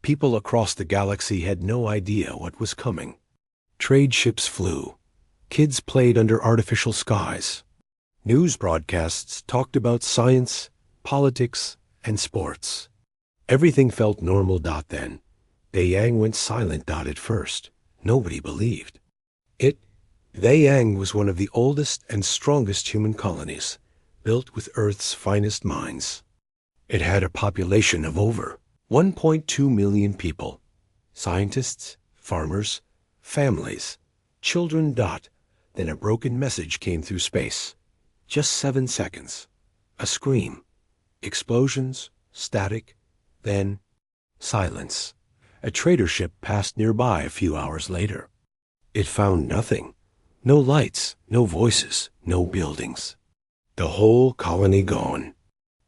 People across the galaxy had no idea what was coming. Trade ships flew. Kids played under artificial skies. News broadcasts talked about science, politics, and sports. Everything felt normal. Then, Daeyang went silent. At first, nobody believed it. Daeyang was one of the oldest and strongest human colonies, built with Earth's finest minds. It had a population of over 1.2 million people. Scientists, farmers, families, children. Then a broken message came through space. Just 7 seconds. A scream. Explosions, static, then silence. A trader ship passed nearby a few hours later. It found nothing. No lights, no voices, no buildings. The whole colony gone.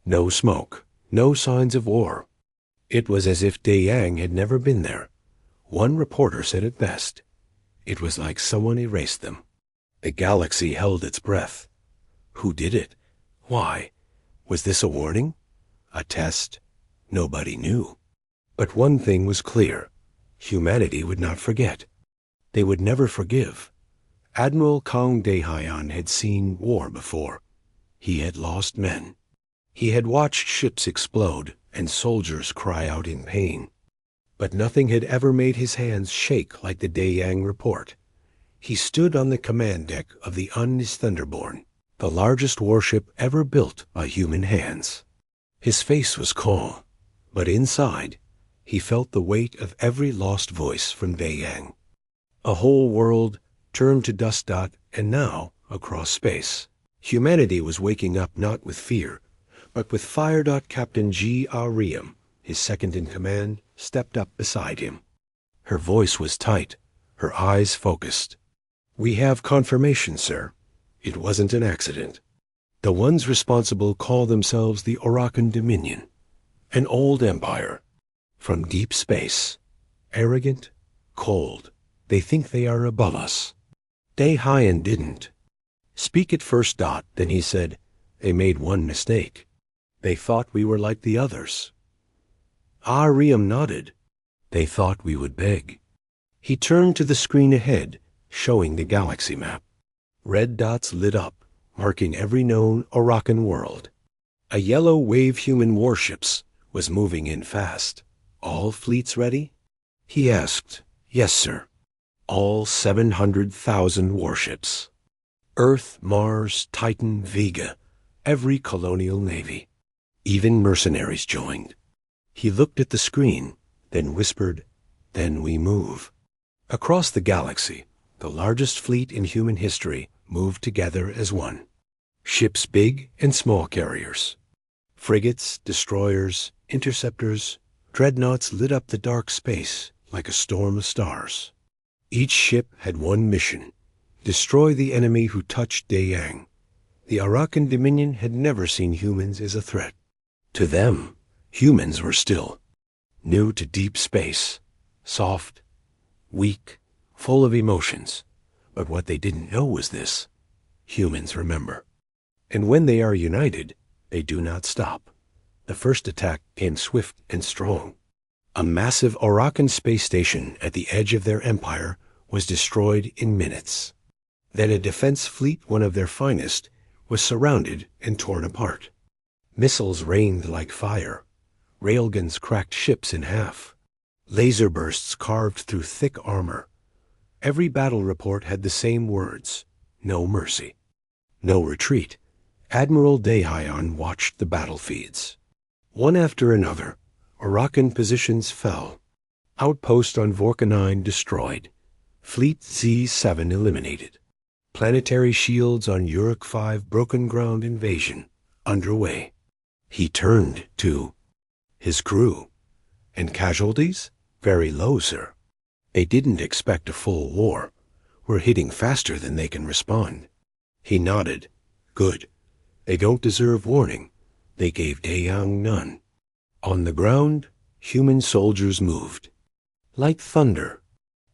No smoke, no signs of war. It was as if Daeyang had never been there. One reporter said it best. It was like someone erased them. The galaxy held its breath. Who did it? Why? Was this a warning? A test? Nobody knew. But one thing was clear. Humanity would not forget. They would never forgive. Admiral Kang Daehyun had seen war before. He had lost men. He had watched ships explode and soldiers cry out in pain. But nothing had ever made his hands shake like the Daeyang report. He stood on the command deck of the Unnis Thunderborn, the largest warship ever built by human hands. His face was calm, but inside, he felt the weight of every lost voice from Daeyang. A whole world turned to dust. And now, across space, humanity was waking up not with fear, but with fire. Captain G. Ariam, his second-in-command, stepped up beside him. Her voice was tight, her eyes focused. "We have confirmation, sir. It wasn't an accident. The ones responsible call themselves the Awaken Dominion, an old empire. From deep space. Arrogant, cold. They think they are above us." Daehyun didn't speak at first. Then he said, "They made one mistake. They thought we were like the others." Ariam nodded. "They thought we would beg." He turned to the screen ahead, showing the galaxy map. Red dots lit up, marking every known Awaken world. A yellow wave human warships was moving in fast. "All fleets ready?" he asked. "Yes, sir. All 700,000 warships. Earth, Mars, Titan, Vega, every colonial navy. Even mercenaries joined." He looked at the screen, then whispered, "Then we move." Across the galaxy, the largest fleet in human history moved together as one. Ships big and small carriers. Frigates, destroyers, interceptors, dreadnoughts lit up the dark space like a storm of stars. Each ship had one mission: destroy the enemy who touched Daeyang. The Awaken Dominion had never seen humans as a threat. To them, humans were still new to deep space, soft, weak, full of emotions. But what they didn't know was this: humans remember. And when they are united, they do not stop. The first attack came swift and strong. A massive Awaken space station at the edge of their empire was destroyed in minutes. Then a defense fleet, one of their finest, was surrounded and torn apart. Missiles rained like fire. Railguns cracked ships in half. Laser bursts carved through thick armor. Every battle report had the same words: no mercy, no retreat. Admiral Daehyun watched the battlefields. One after another, Awaken positions fell. Outpost on Vorka 9 destroyed. Fleet Z7 eliminated. Planetary shields on Uruk 5 broken ground invasion underway. He turned to his crew. "And casualties? Very low, sir. They didn't expect a full war. We're hitting faster than they can respond." He nodded. "Good. They don't deserve warning. They gave Daeyang none." On the ground, human soldiers moved. Like thunder.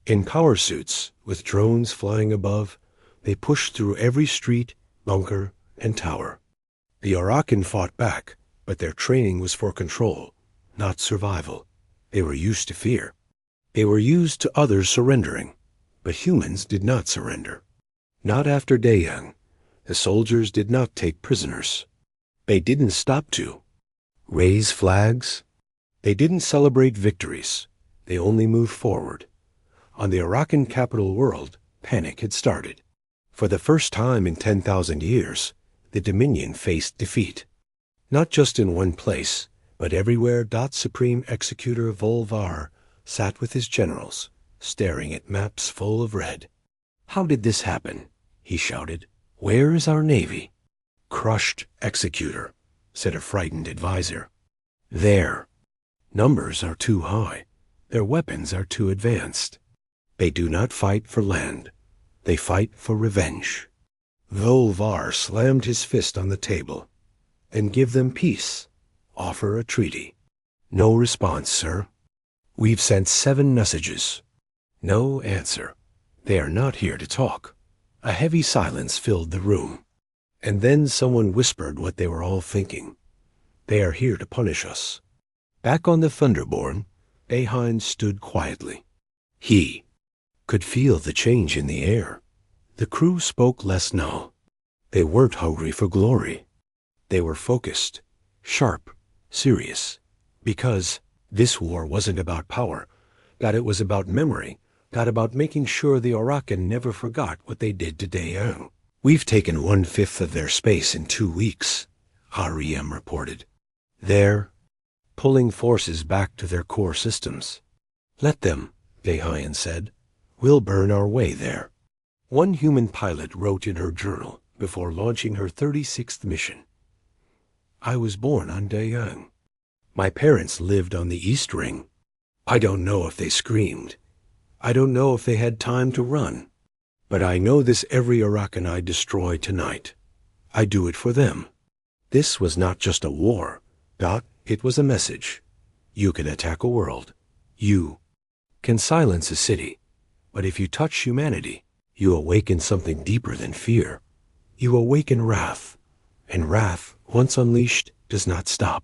In power suits, with drones flying above, they pushed through every street, bunker, and tower. The Awaken fought back, but their training was for control, not survival. They were used to fear. They were used to others surrendering. But humans did not surrender. Not after Daeyang. The soldiers did not take prisoners. They didn't stop to raise flags. They didn't celebrate victories. They only moved forward. On the Arakan capital world, panic had started. For the first time in 10,000 years, the Dominion faced defeat. Not just in one place, but everywhere. Supreme Executor Volvar sat with his generals, staring at maps full of red. "How did this happen?" he shouted. "Where is our navy?" "Crushed, Executor," said a frightened advisor. "Their numbers are too high. Their weapons are too advanced. They do not fight for land. They fight for revenge." Volvar slammed his fist on the table. "And give them peace. Offer a treaty." "No response, sir. We've sent 7 messages. No answer. They are not here to talk." A heavy silence filled the room. And then someone whispered what they were all thinking. "They are here to punish us." Back on the Thunderborn, Daeyang stood quietly. He could feel the change in the air. The crew spoke less now. They weren't hungry for glory. They were focused, sharp, serious. Because this war wasn't about power, that it was about memory, that about making sure the Arakan never forgot what they did to Daeyang. "We've taken 1/5 of their space in 2 weeks, REM reported. They're pulling forces back to their core systems. "Let them," Daeyang said. "We'll burn our way there." One human pilot wrote in her journal before launching her 36th mission. "I was born on Daeyang. My parents lived on the East Ring. I don't know if they screamed. I don't know if they had time to run. But I know this every Arakan I destroy tonight. I do it for them." This was not just a war. It was a message. You can attack a world. You can silence a city. But if you touch humanity, you awaken something deeper than fear. You awaken wrath. And wrath, once unleashed, does not stop.